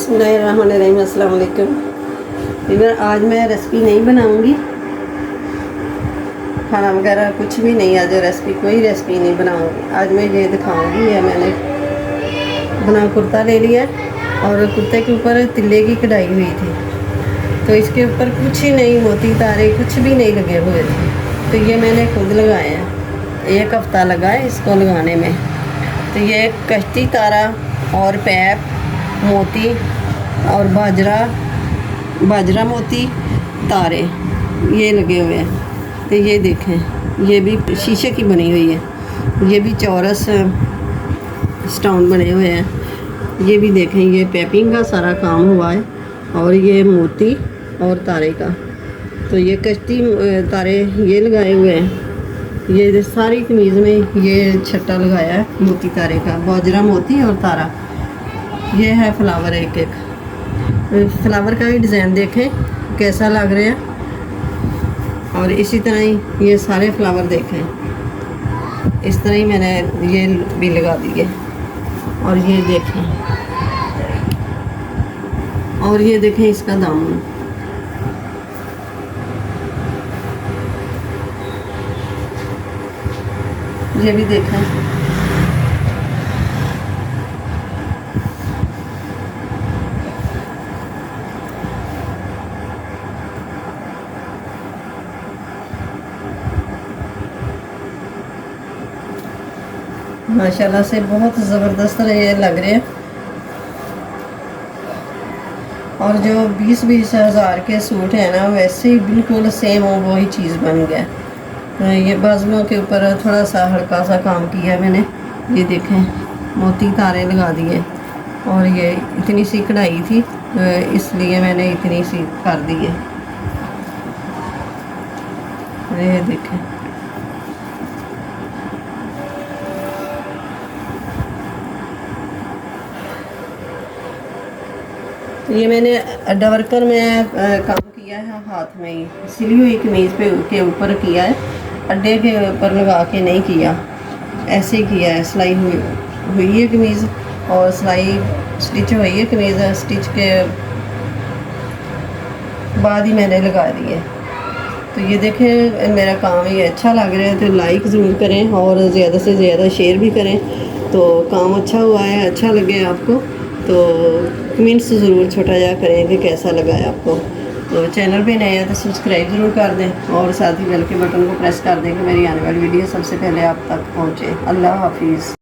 बिस्मिल्लाहिर्रहमानिर्रहीम। अस्सलाम वालेकुम। इधर आज मैं रेसिपी नहीं बनाऊंगी, खाना वगैरह कुछ भी नहीं। आज रेसिपी कोई रेसिपी नहीं बनाऊंगी। आज मैं ये दिखाऊंगी। ये मैंने बना कुर्ता ले लिया और कुर्ते के ऊपर तिल्ले की कढ़ाई हुई थी, तो इसके ऊपर कुछ ही नहीं, मोती तारे कुछ भी नहीं लगे हुए थे। तो ये मैंने खुद लगाए हैं, 1 हफ़्ता लगा है इसको लगाने में। तो ये कश्ती तारा और पैप मोती और बाजरा मोती तारे ये लगे हुए हैं। तो ये देखें, ये भी शीशे की बनी हुई है, ये भी चौरस स्टोन बने हुए हैं। ये भी देखें, ये पैपिंग का सारा काम हुआ है और ये मोती और तारे का। तो ये कश्ती तारे ये लगाए हुए हैं। ये सारी कमीज़ में ये छट्टा लगाया है मोती तारे का, बाजरा मोती और तारा। ये है फ्लावर, एक फ्लावर का भी डिज़ाइन देखें कैसा लग रहा है। और इसी तरह ही ये सारे फ्लावर देखें, इस तरह ही मैंने ये भी लगा दिए। और ये देखें, और ये देखें इसका दामन। ये भी देखें, माशाल्लाह से बहुत ज़बरदस्त ये लग रहे हैं। और जो 20-20 हज़ार के सूट हैं ना, वैसे ही बिल्कुल सेम हो वही चीज़ बन गया। ये बाजुओं के ऊपर थोड़ा सा हल्का सा काम किया है मैंने। ये देखें, मोती तारे लगा दिए और ये इतनी सी कढ़ाई थी, इसलिए मैंने इतनी सी कर दी है। ये देखें, ये मैंने अड्डा वर्कर में काम किया है, हाथ में ही सिली हुई कमीज़ पे के ऊपर किया है, अड्डे के ऊपर लगा के नहीं किया, ऐसे ही किया है। सिलाई हुई है कमीज़ और सिलाई स्टिच हुई है कमीज़, स्टिच के बाद ही मैंने लगा दी है। तो ये देखें, मेरा काम ये अच्छा लग रहा है तो लाइक ज़रूर करें और ज़्यादा से ज़्यादा शेयर भी करें। तो काम अच्छा हुआ है, अच्छा लगे आपको तो कमेंट्स ज़रूर छोटा जा करें कि कैसा लगा है आपको। तो चैनल पे नए हैं तो सब्सक्राइब ज़रूर कर दें और साथ ही बेल के बटन को प्रेस कर दें कि मेरी आने वाली वीडियो सबसे पहले आप तक पहुँचे। अल्लाह हाफिज़।